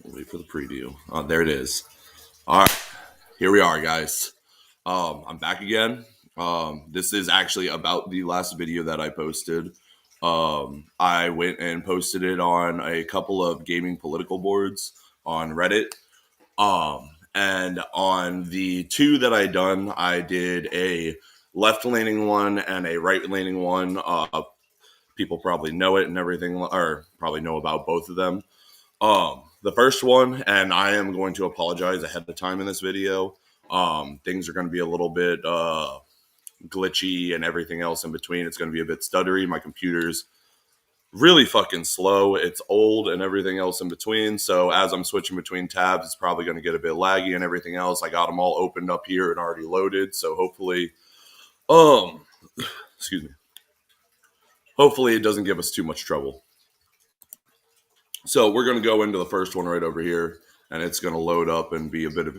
We'll wait for the preview. Oh, there it is. All right, here we are, guys. I'm back again. This is actually about the last video that I posted. I went and posted it on a couple of gaming political boards on Reddit. And on the two that I done, I did a left-leaning one and a right-leaning one. People probably know it and everything, or probably know about both of them. The first one, and I am going to apologize ahead of time in this video. Things are going to be a little bit glitchy and everything else in between. It's going to be a bit stuttery. My computer's really fucking slow. It's old and everything else in between. So as I'm switching between tabs, it's probably going to get a bit laggy and everything else. I got them all opened up here and already loaded. So hopefully, excuse me. Hopefully it doesn't give us too much trouble. So we're going to go into the first one right over here, and it's going to load up and be a bit of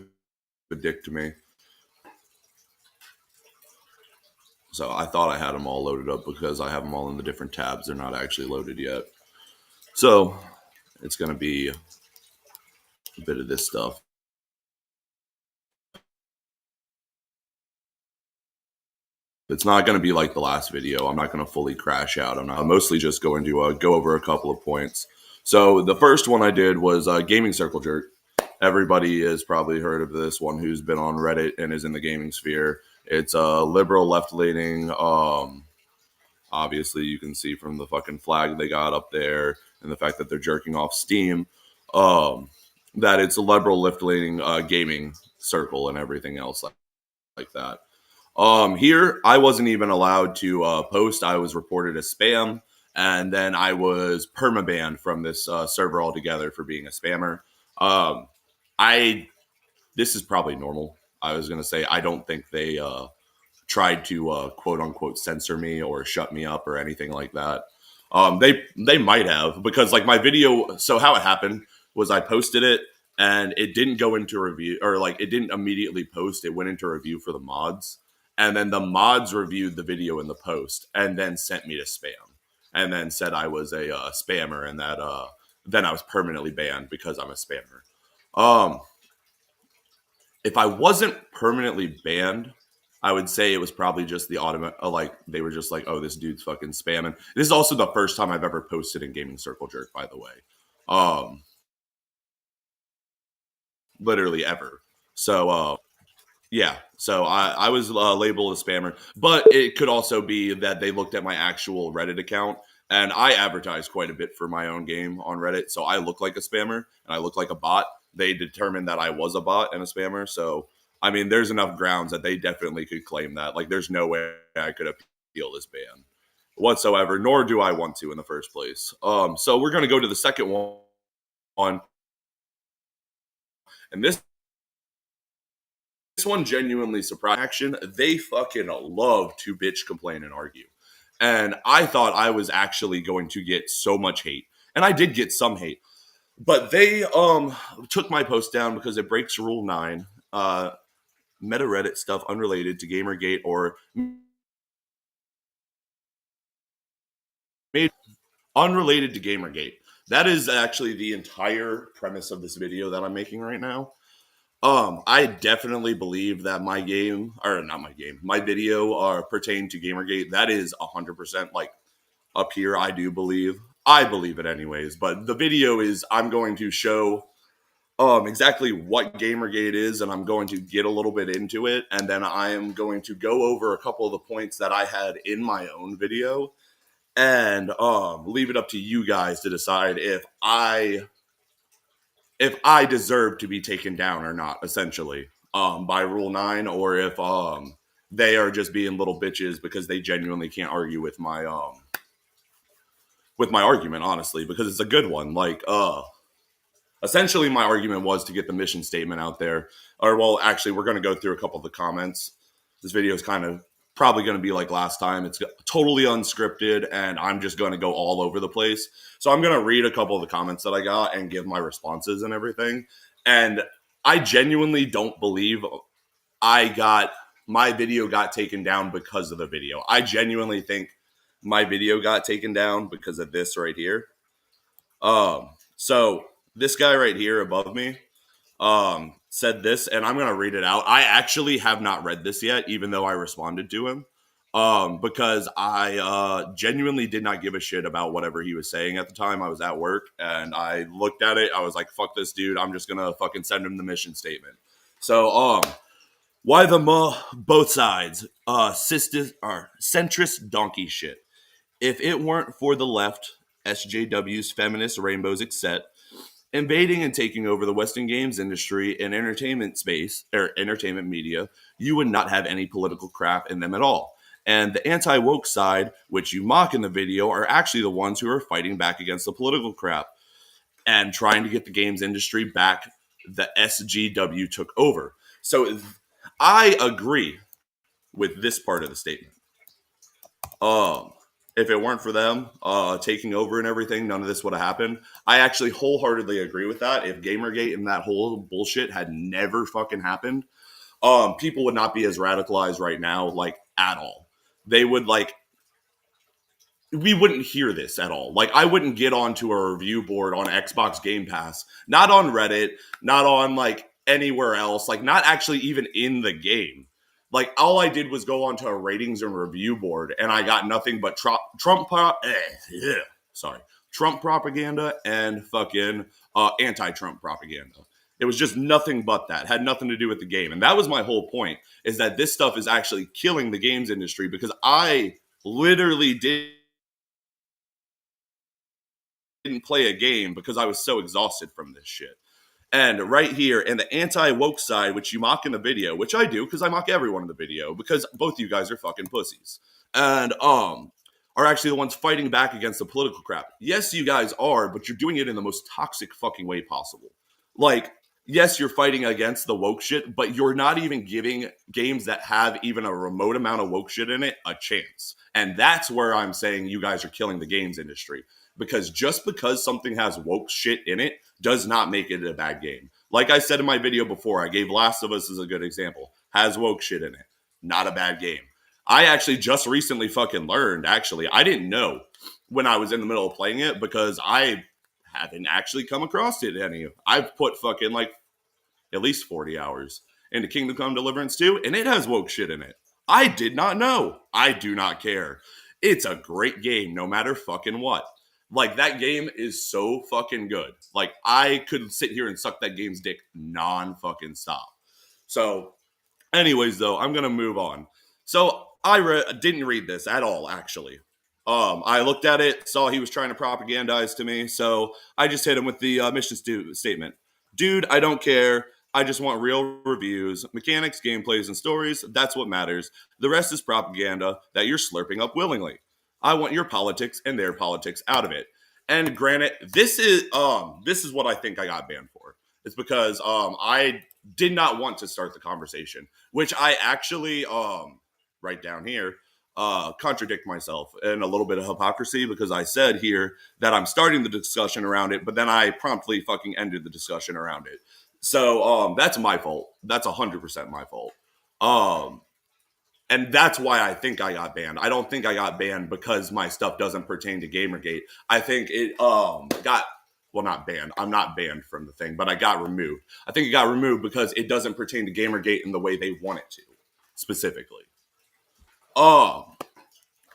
a dick to me. So I thought I had them all loaded up because I have them all in the different tabs. They're not actually loaded yet. So it's going to be a bit of this stuff. It's not going to be like the last video. I'm not going to fully crash out. I'm mostly just going to go over a couple of points. So the first one I did was Gaming Circle Jerk. Everybody has probably heard of this one who's been on Reddit and is in the gaming sphere. It's a liberal, left-leaning. Obviously, you can see from the fucking flag they got up there and the fact that they're jerking off Steam, that it's a liberal, left-leaning gaming circle and everything else like that. Here, I wasn't even allowed to post. I was reported as spam, and then I was permabanned from this server altogether for being a spammer. This is probably normal. I was going to say, I don't think they tried to quote unquote censor me or shut me up or anything like that. They might have, because like my video. So how it happened was I posted it and it didn't go into review, or like it didn't immediately post. It went into review for the mods, and then the mods reviewed the video in the post and then sent me to spam, and then said I was a spammer, and that then I was permanently banned because I'm a spammer. If I wasn't permanently banned, I would say it was probably just the automatic, like they were just like, oh, this dude's fucking spamming. This is also the first time I've ever posted in Gaming Circle Jerk, by the way. Literally ever. So, yeah. So I was labeled a spammer, but it could also be that they looked at my actual Reddit account, and I advertise quite a bit for my own game on Reddit. So I look like a spammer and I look like a bot. They determined that I was a bot and a spammer. So, I mean, there's enough grounds that they definitely could claim that. Like, there's no way I could appeal this ban whatsoever, nor do I want to in the first place. So we're going to go to the second one. And this one genuinely surprised. Action, they fucking love to bitch, complain, and argue. And I thought I was actually going to get so much hate. And I did get some hate. But they took my post down because it breaks Rule 9. Meta Reddit stuff unrelated to Gamergate or made unrelated to Gamergate. That is actually the entire premise of this video that I'm making right now. I definitely believe that my game, or not my game, my video pertained to Gamergate. That is 100% like up here. I believe it anyways. But the video is, I'm going to show exactly what Gamergate is, and I'm going to get a little bit into it, and then I am going to go over a couple of the points that I had in my own video, and leave it up to you guys to decide if I deserve to be taken down or not, essentially, by Rule 9, or if they are just being little bitches because they genuinely can't argue with my argument, honestly, because it's a good one. Like, essentially, my argument was to get the mission statement out there. Or, well, actually, we're going to go through a couple of the comments. This video is kind of probably going to be like last time. It's totally unscripted, and I'm just going to go all over the place. So I'm going to read a couple of the comments that I got and give my responses and everything. And I genuinely don't believe my video got taken down because of the video. I genuinely think my video got taken down because of this right here. So this guy right here above me said this, and I'm gonna read it out. I actually have not read this yet, even though I responded to him. Because I genuinely did not give a shit about whatever he was saying at the time. I was at work and I looked at it. I was like, fuck this dude. I'm just gonna fucking send him the mission statement. So, why the both sides? Sisters are centrist donkey shit. If it weren't for the left, SJW's feminist rainbows etc., invading and taking over the Western games industry and entertainment space or entertainment media, you would not have any political crap in them at all. And the anti-woke side, which you mock in the video, are actually the ones who are fighting back against the political crap and trying to get the games industry back the SGW took over. So I agree with this part of the statement. If it weren't for them taking over and everything, none of this would have happened. I actually wholeheartedly agree with that. If Gamergate and that whole bullshit had never fucking happened, people would not be as radicalized right now, like, at all. They would, like, we wouldn't hear this at all. Like, I wouldn't get onto a review board on Xbox Game Pass, not on Reddit, not on, like, anywhere else, like, not actually even in the game. Like, all I did was go onto a ratings and review board, and I got nothing but Trump propaganda and fucking anti-Trump propaganda. It was just nothing but that. It had nothing to do with the game. And that was my whole point, is that this stuff is actually killing the games industry, because I literally didn't play a game because I was so exhausted from this shit. And right here, and the anti-woke side, which you mock in the video, which I do because I mock everyone in the video, because both you guys are fucking pussies, and are actually the ones fighting back against the political crap. Yes, you guys are, but you're doing it in the most toxic fucking way possible. Like, yes, you're fighting against the woke shit, but you're not even giving games that have even a remote amount of woke shit in it a chance. And that's where I'm saying you guys are killing the games industry. Because just because something has woke shit in it does not make it a bad game. Like I said in my video before, I gave Last of Us as a good example. Has woke shit in it. Not a bad game. I actually just recently fucking learned, actually. I didn't know when I was in the middle of playing it, because I haven't actually come across it any. I've put fucking like at least 40 hours into Kingdom Come Deliverance 2, and it has woke shit in it. I did not know. I do not care. It's a great game, no matter fucking what. Like, that game is so fucking good. Like, I could sit here and suck that game's dick non-fucking stop. So, anyways, though, I'm gonna move on. So, I didn't read this at all, actually. I looked at it, saw he was trying to propagandize to me, so I just hit him with the mission statement. Dude, I don't care. I just want real reviews, mechanics, gameplays, and stories. That's what matters. The rest is propaganda that you're slurping up willingly. I want your politics and their politics out of it. And granted, this is what I think I got banned for. It's because I did not want to start the conversation, which I actually right down here contradict myself in a little bit of hypocrisy, because I said here that I'm starting the discussion around it, but then I promptly fucking ended the discussion around it. So that's my fault. That's 100% my fault. And that's why I think I got banned. I don't think I got banned because my stuff doesn't pertain to Gamergate. I think it got, well, not banned. I'm not banned from the thing, but I got removed. I think it got removed because it doesn't pertain to Gamergate in the way they want it to, specifically.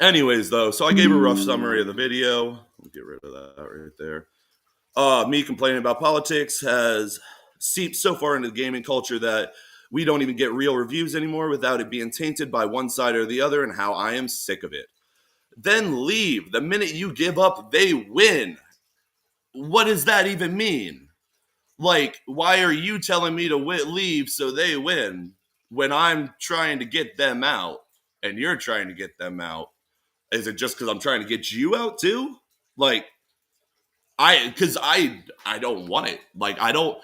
Anyways, though, so I gave a rough summary of the video. Let me get rid of that right there. Me complaining about politics has seeped so far into the gaming culture that we don't even get real reviews anymore without it being tainted by one side or the other, and how I am sick of it. Then leave. The minute you give up, they win. What does that even mean? Like, why are you telling me to leave so they win when I'm trying to get them out and you're trying to get them out? Is it just because I'm trying to get you out too? Like, because I don't want it. Like, I don't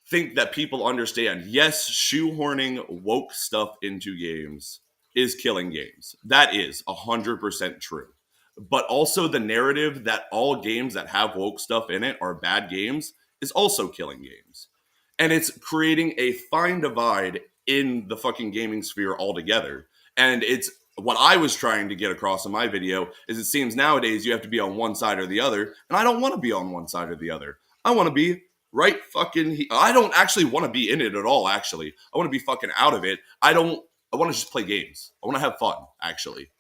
think that people understand. Yes, shoehorning woke stuff into games is killing games. That is 100% true. But also the narrative that all games that have woke stuff in it are bad games is also killing games. And it's creating a fine divide in the fucking gaming sphere altogether. And it's what I was trying to get across in my video is it seems nowadays you have to be on one side or the other, and I don't want to be on one side or the other. I want to be right fucking. I don't actually want to be in it at all. Actually, I want to be fucking out of it. I don't. I want to just play games. I want to have fun. Actually,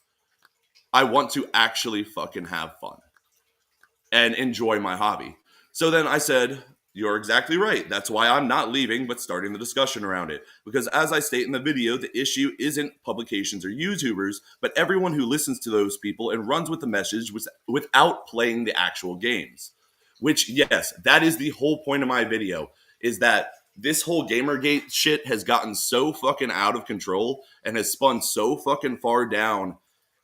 I want to actually fucking have fun and enjoy my hobby. So then I said, you're exactly right. That's why I'm not leaving, but starting the discussion around it. Because as I state in the video, the issue isn't publications or YouTubers, but everyone who listens to those people and runs with the message without playing the actual games. Which, yes, that is the whole point of my video, is that this whole Gamergate shit has gotten so fucking out of control and has spun so fucking far down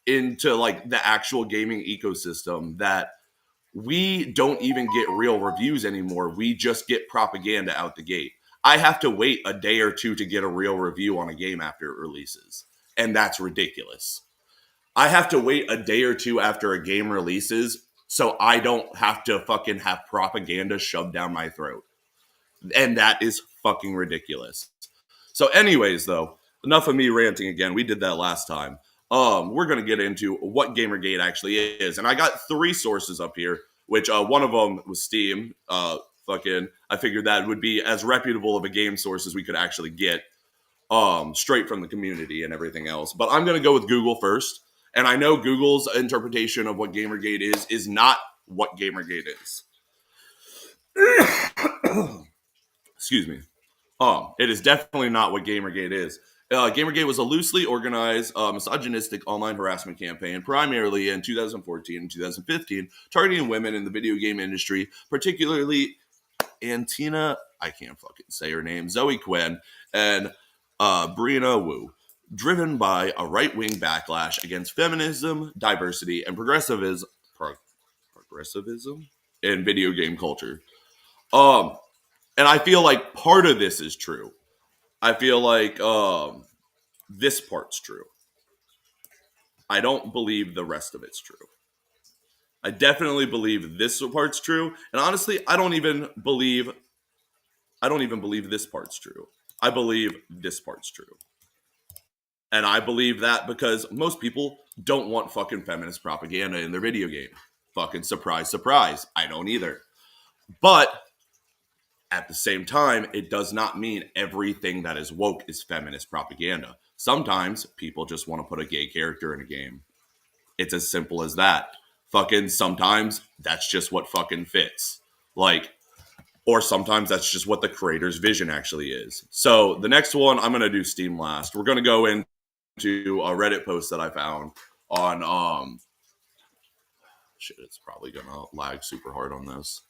into like the actual gaming ecosystem that we don't even get real reviews anymore. We just get propaganda out the gate. I have to wait a day or two to get a real review on a game after it releases. And that's ridiculous. I have to wait a day or two after a game releases so I don't have to fucking have propaganda shoved down my throat. And that is fucking ridiculous. So anyways, though, enough of me ranting again. We did that last time. We're going to get into what Gamergate actually is. And I got 3 sources up here, which one of them was Steam. I figured that would be as reputable of a game source as we could actually get, straight from the community and everything else. But I'm going to go with Google first. And I know Google's interpretation of what Gamergate is not what Gamergate is. Excuse me. It is definitely not what Gamergate is. Gamergate was a loosely organized, misogynistic online harassment campaign, primarily in 2014 and 2015, targeting women in the video game industry, particularly Antina, I can't fucking say her name, Zoe Quinn, and Brianna Wu, driven by a right-wing backlash against feminism, diversity, and progressivism in video game culture. And I feel like part of this is true. I feel like this part's true. I don't believe the rest of it's true. I definitely believe this part's true, and honestly, I don't even believe this part's true. I believe this part's true. And I believe that because most people don't want fucking feminist propaganda in their video game. Fucking surprise, surprise. I don't either. But at the same time, it does not mean everything that is woke is feminist propaganda. Sometimes people just want to put a gay character in a game. It's as simple as that. Fucking sometimes that's just what fucking fits. Like, or sometimes that's just what the creator's vision actually is. So the next one, I'm going to do Steam last. We're going to go into a Reddit post that I found on, shit, it's probably going to lag super hard on this.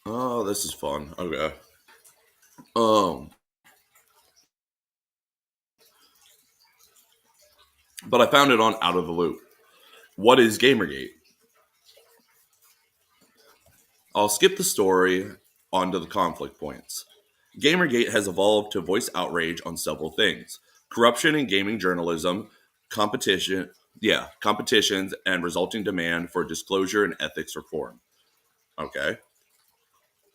Oh, this is fun. Okay. But I found it on Out of the Loop. What is Gamergate? I'll skip the story onto the conflict points. Gamergate has evolved to voice outrage on several things: corruption in gaming journalism, competitions, and resulting demand for disclosure and ethics reform. Okay.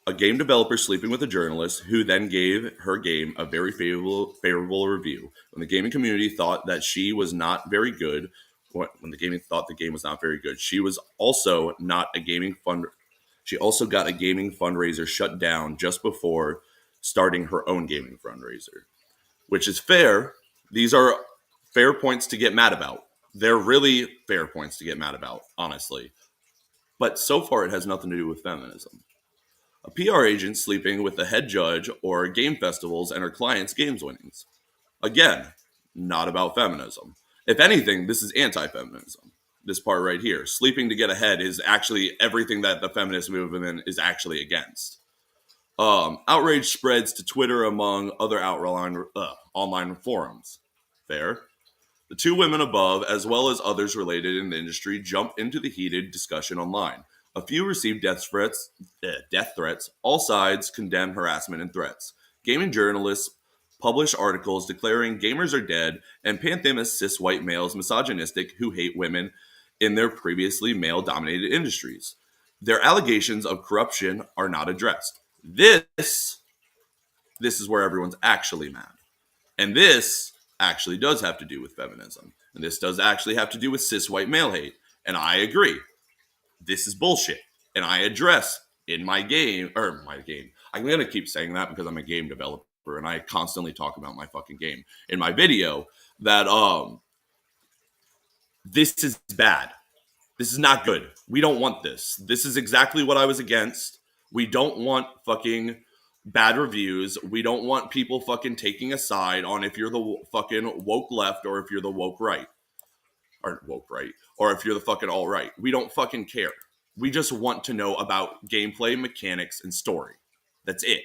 A game developer sleeping with a journalist who then gave her game a very favorable review. When the gaming community thought that she was not very good, when the gaming thought the game was not very good, she was also not a gaming fund. She also got a gaming fundraiser shut down just before starting her own gaming fundraiser, which is fair. These are fair points to get mad about. They're really fair points to get mad about, honestly. But so far, it has nothing to do with feminism. A PR agent sleeping with the head judge or game festivals and her clients' games winnings. Again, not about feminism. If anything, this is anti-feminism. This part right here, sleeping to get ahead, is actually everything that the feminist movement is actually against. Outrage spreads to Twitter among other online forums. Fair. The 2 women above, as well as others related in the industry, jump into the heated discussion online. A few receive death threats. All sides condemn harassment and threats. Gaming journalists publish articles declaring gamers are dead and pantheist cis white males misogynistic who hate women in their previously male-dominated industries. Their allegations of corruption are not addressed. This this is where everyone's actually mad. And this actually does have to do with feminism. And this does actually have to do with cis white male hate. And I agree. This is bullshit. And I address in my game, I'm going to keep saying that because I'm a game developer and I constantly talk about my fucking game in my video, that this is bad. This is not good. We don't want this. This is exactly what I was against. We don't want fucking bad reviews. We don't want people fucking taking a side on if you're the fucking woke left or if you're the woke right. Or woke right. Or if you're the fucking alt right. We don't fucking care. We just want to know about gameplay, mechanics, and story. That's it.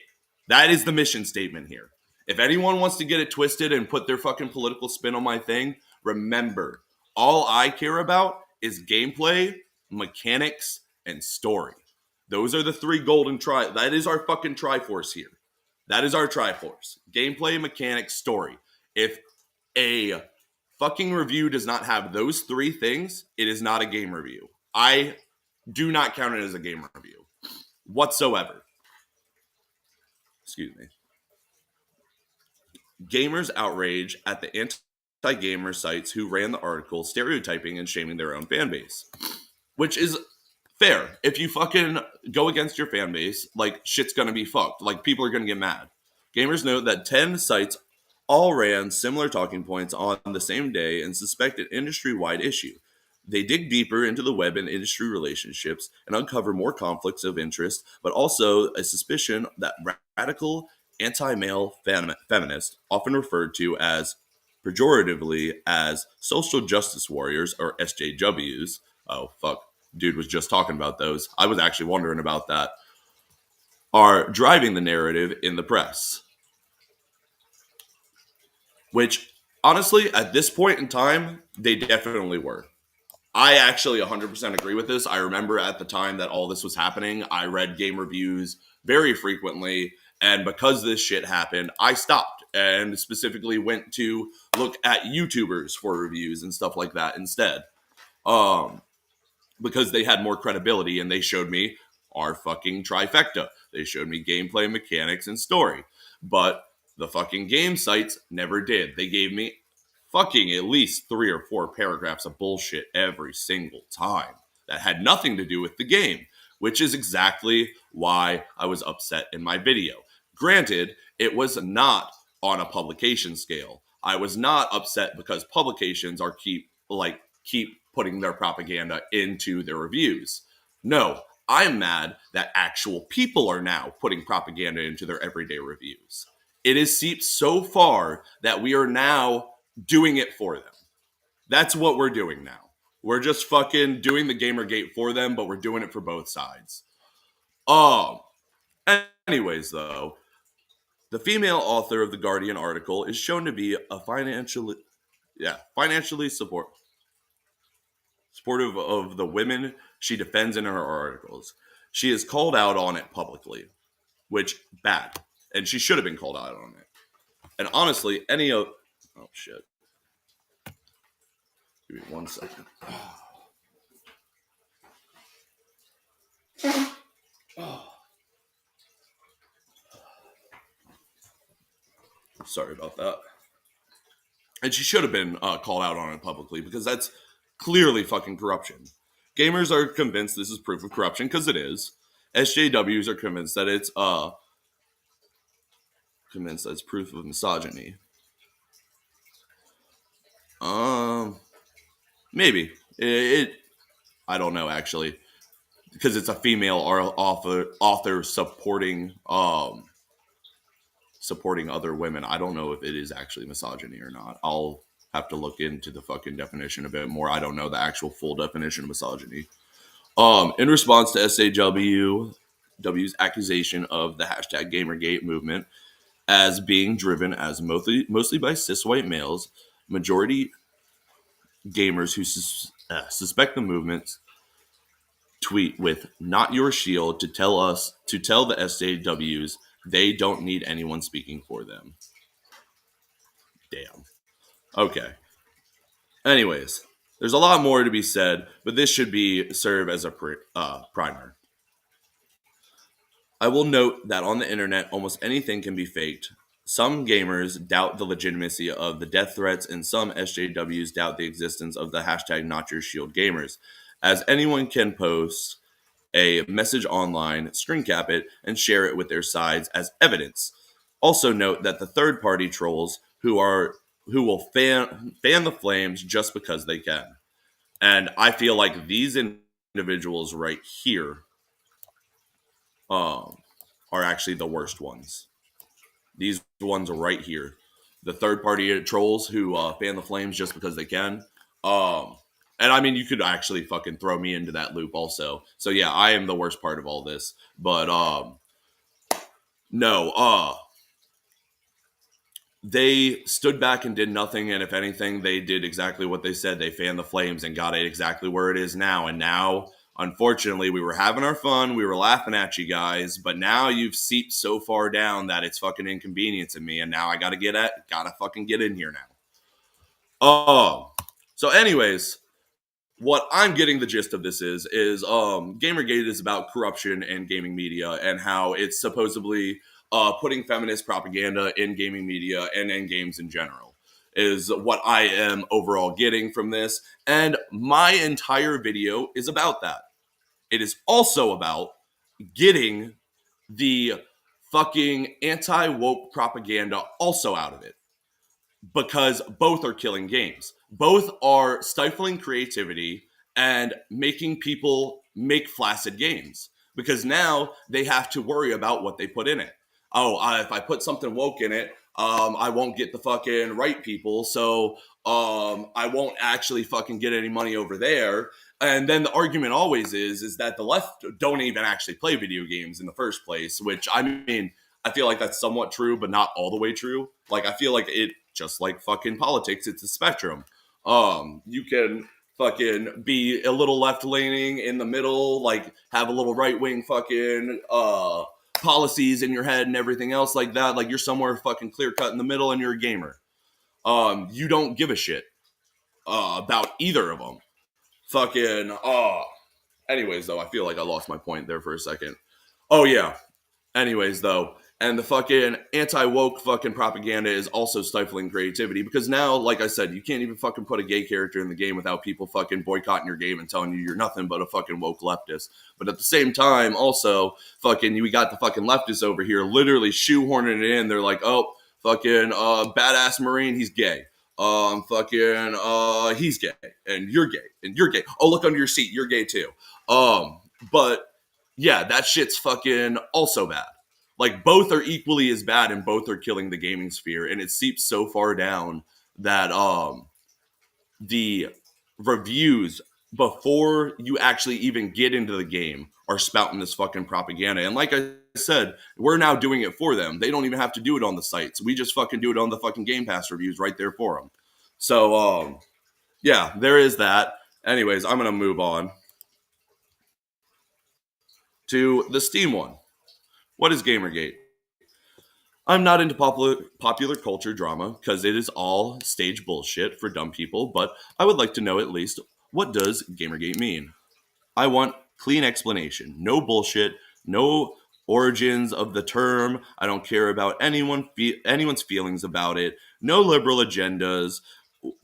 That is the mission statement here. If anyone wants to get it twisted and put their fucking political spin on my thing, remember, all I care about is gameplay, mechanics, and story. Those are the three golden that is our fucking Triforce here. That is our Triforce. Gameplay, mechanics, story. If a fucking review does not have those three things, it is not a game review. I do not count it as a game review whatsoever. Excuse me. Gamers outrage at the anti-gamer sites who ran the article, stereotyping and shaming their own fan base, which is fair. If you fucking go against your fan base, like, shit's gonna be fucked. Like, people are gonna get mad. Gamers note that 10 sites all ran similar talking points on the same day and suspect an industry-wide issue. They dig deeper into the web and industry relationships and uncover more conflicts of interest, but also a suspicion that radical anti-male feminists, often referred to as pejoratively as social justice warriors or SJWs. Oh, fuck. Dude was just talking about those. I was actually wondering about that. Are driving the narrative in the press. Which, honestly, at this point in time, they definitely were. I actually 100% agree with this. I remember at the time that all this was happening, I read game reviews very frequently. And because this shit happened, I stopped and specifically went to look at YouTubers for reviews and stuff like that instead. Because they had more credibility and they showed me our fucking trifecta. They showed me gameplay, mechanics, and story. But the fucking game sites never did. They gave me fucking at least 3 or 4 paragraphs of bullshit every single time that had nothing to do with the game, which is exactly why I was upset in my video. Granted, it was not on a publication scale. I was not upset because publications are keep putting their propaganda into their reviews. No, I'm mad that actual people are now putting propaganda into their everyday reviews. It has seeped so far that we are now doing it for them. That's what we're doing now. We're just fucking doing the Gamergate for them, but we're doing it for both sides. Anyways, though, the female author of the Guardian article is shown to be a financially supportive of the women she defends in her articles. She is called out on it publicly, which bad, and she should have been called out on it. And honestly, oh shit. Give me 1 second. Sorry about that. And she should have been called out on it publicly because that's clearly fucking corruption. Gamers are convinced this is proof of corruption because it is. SJWs are convinced that it's proof of misogyny. Maybe I don't know actually, because it's a female author supporting other women. I don't know if it is actually misogyny or not. I'll have to look into the fucking definition a bit more. I don't know the actual full definition of misogyny. In response to SJW's accusation of the hashtag Gamergate movement as being driven as mostly by cis white males, majority gamers who suspect the movement tweet with "Not your shield" to tell the SJWs they don't need anyone speaking for them. Damn. Okay. Anyways, there's a lot more to be said, but this should serve as a primer. I will note that on the internet, almost anything can be faked. Some gamers doubt the legitimacy of the death threats, and some SJWs doubt the existence of the hashtag Not Your Shield Gamers, as anyone can post a message online, screen cap it, and share it with their sides as evidence. Also note that the third party trolls who will fan the flames just because they can. And I feel like these individuals right here are actually the worst ones. These ones are right here. The third party trolls who fan the flames just because they can. And I mean, you could actually fucking throw me into that loop also. So yeah, I am the worst part of all this. But no, they stood back and did nothing, and if anything, they did exactly what they said. They fanned the flames and got it exactly where it is now. And now, unfortunately, we were having our fun, we were laughing at you guys, but now you've seeped so far down that it's fucking inconveniencing me, and now I gotta fucking get in here now. So anyways, what I'm getting the gist of this is Gamergate is about corruption in gaming media and how it's supposedly putting feminist propaganda in gaming media and in games in general is what I am overall getting from this. And my entire video is about that. It is also about getting the fucking anti-woke propaganda also out of it, because both are killing games. Both are stifling creativity and making people make flaccid games, because now they have to worry about what they put in it. If I put something woke in it, I won't get the fucking right people, so I won't actually fucking get any money over there. And then the argument always is that the left don't even actually play video games in the first place, which, I mean, I feel like that's somewhat true, but not all the way true. Like, I feel like it, just like fucking politics, it's a spectrum. You can fucking be a little left leaning in the middle, like have a little right wing fucking policies in your head and everything else like that. Like, you're somewhere fucking clear cut in the middle and you're a gamer. You don't give a shit about either of them. Fucking anyways, though, I feel like I lost my point there for a second. Oh yeah. Anyways, though, and the fucking anti-woke fucking propaganda is also stifling creativity, because now, like I said, you can't even fucking put a gay character in the game without people fucking boycotting your game and telling you you're nothing but a fucking woke leftist. But at the same time, also, fucking, we got the fucking leftists over here literally shoehorning it in. They're like, oh, fucking, badass Marine, he's gay. He's gay, and you're gay, and you're gay. Oh, look under your seat, you're gay too. But yeah, that shit's fucking also bad. Like, both are equally as bad, and both are killing the gaming sphere, and it seeps so far down that the reviews before you actually even get into the game are spouting this fucking propaganda. And like I said, we're now doing it for them. They don't even have to do it on the sites. We just fucking do it on the fucking Game Pass reviews right there for them. So yeah, there is that. Anyways, I'm gonna move on to the Steam one. What is Gamergate? I'm not into popular culture drama because it is all stage bullshit for dumb people, but I would like to know at least, what does Gamergate mean? I want clean explanation. No bullshit, no origins of the term. I don't care about anyone's feelings about it. No liberal agendas,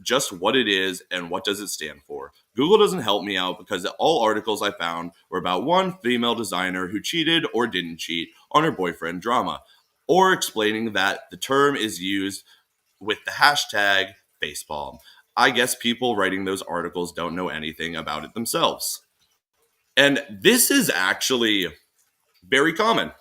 just what it is and what does it stand for. Google doesn't help me out because all articles I found were about one female designer who cheated or didn't cheat on her boyfriend drama, or explaining that the term is used with the hashtag facepalm. I guess people writing those articles don't know anything about it themselves. And this is actually very common.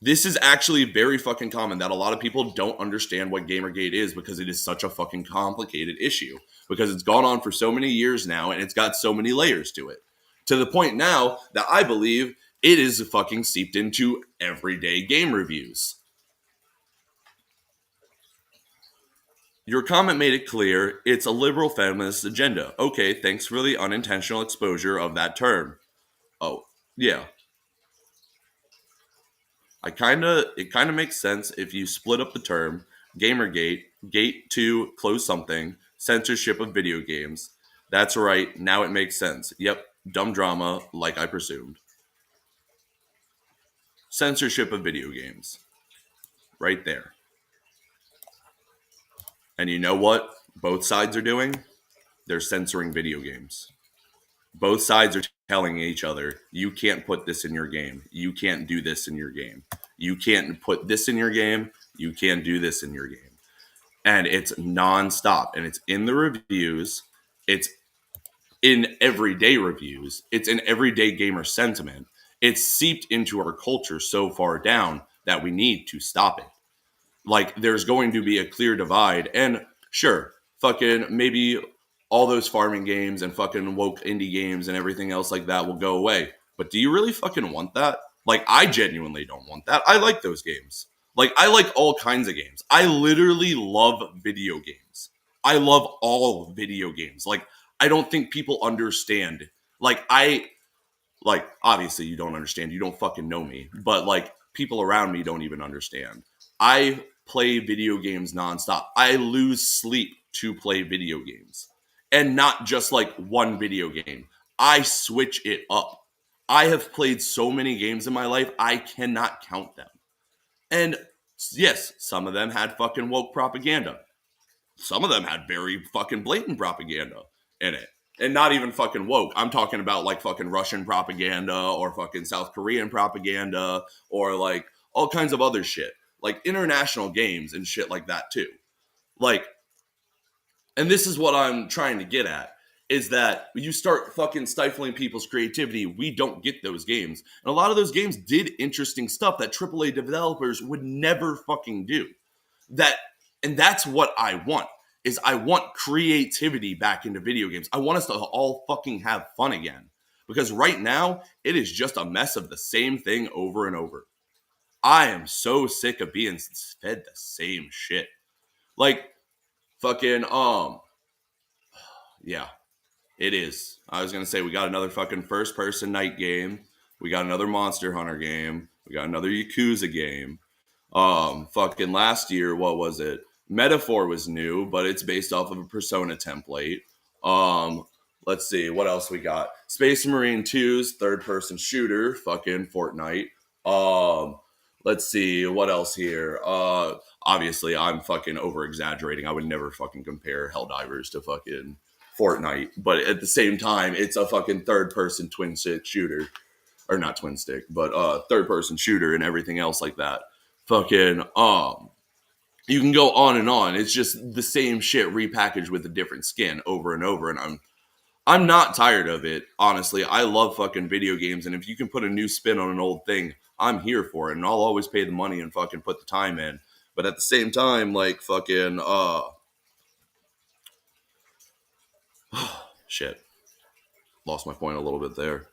This is actually very fucking common, that a lot of people don't understand what Gamergate is because it is such a fucking complicated issue, because it's gone on for so many years now and it's got so many layers to it, to the point now that I believe it is fucking seeped into everyday game reviews. Your comment made it clear it's a liberal feminist agenda. Okay, thanks for the unintentional exposure of that term. Oh, yeah. It kind of makes sense if you split up the term Gamergate, gate to close something, censorship of video games. That's right, now it makes sense. Yep, dumb drama, like I presumed. censorship of video games. Right there. And you know what both sides are doing? They're censoring video games. Both sides are telling each other, you can't put this in your game. You can't do this in your game. You can't put this in your game. You can't do this in your game. And it's nonstop. And it's in the reviews. It's in everyday reviews. It's in everyday gamer sentiment. It's seeped into our culture so far down that we need to stop it. Like, there's going to be a clear divide. And sure, fucking maybe all those farming games and fucking woke indie games and everything else like that will go away. But do you really fucking want that? Like, I genuinely don't want that. I like those games. Like, I like all kinds of games. I literally love video games. I love all video games. Like, I don't think people understand. Like, obviously you don't understand. You don't fucking know me. But, like, people around me don't even understand. I play video games nonstop. I lose sleep to play video games. And not just like one video game. I switch it up. I have played so many games in my life, I cannot count them. And yes, some of them had fucking woke propaganda. Some of them had very fucking blatant propaganda in it. And not even fucking woke. I'm talking about like fucking Russian propaganda or fucking South Korean propaganda or like all kinds of other shit. Like international games and shit like that too. Like, and this is what I'm trying to get at, is that you start fucking stifling people's creativity, we don't get those games. And a lot of those games did interesting stuff that AAA developers would never fucking do. And that's what I want, is I want creativity back into video games. I want us to all fucking have fun again. Because right now, it is just a mess of the same thing over and over. I am so sick of being fed the same shit. Like, fucking, yeah, it is. I was going to say, we got another fucking first-person night game. We got another Monster Hunter game. We got another Yakuza game. Fucking last year, what was it? Metaphor was new, but it's based off of a Persona template. Let's see, what else we got? Space Marine 2's third-person shooter, fucking Fortnite. Let's see, what else here? Obviously, I'm fucking over-exaggerating. I would never fucking compare Helldivers to fucking Fortnite. But at the same time, it's a fucking third-person twin-stick shooter. Or not twin-stick, but third-person shooter and everything else like that. Fucking, you can go on and on. It's just the same shit repackaged with a different skin over and over. And I'm not tired of it, honestly. I love fucking video games. And if you can put a new spin on an old thing, I'm here for it. And I'll always pay the money and fucking put the time in. But at the same time, like, fucking, shit. Lost my point a little bit there.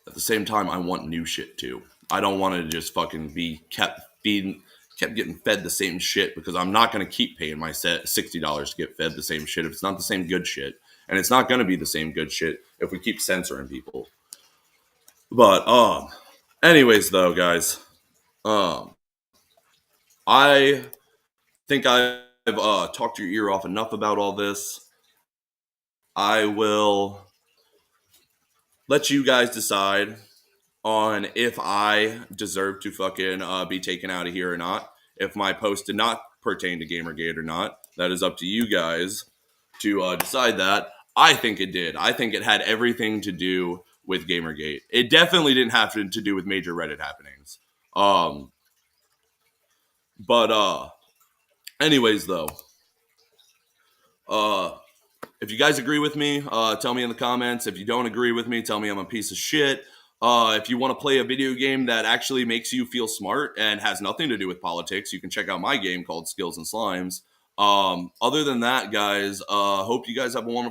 At the same time, I want new shit too. I don't want to just fucking be kept getting fed the same shit, because I'm not going to keep paying my $60 to get fed the same shit if it's not the same good shit. And it's not going to be the same good shit if we keep censoring people. But, anyways though, guys, I think I've talked your ear off enough about all this. I will let you guys decide on if I deserve to fucking be taken out of here or not. If my post did not pertain to Gamergate or not, that is up to you guys to decide that. I think it did. I think it had everything to do with Gamergate. It definitely didn't have to do with major Reddit happenings. But anyways, though, if you guys agree with me, tell me in the comments. If you don't agree with me, tell me I'm a piece of shit. If you want to play a video game that actually makes you feel smart and has nothing to do with politics, you can check out my game called Skills and Slimes. Other than that, guys, hope you guys have a wonderful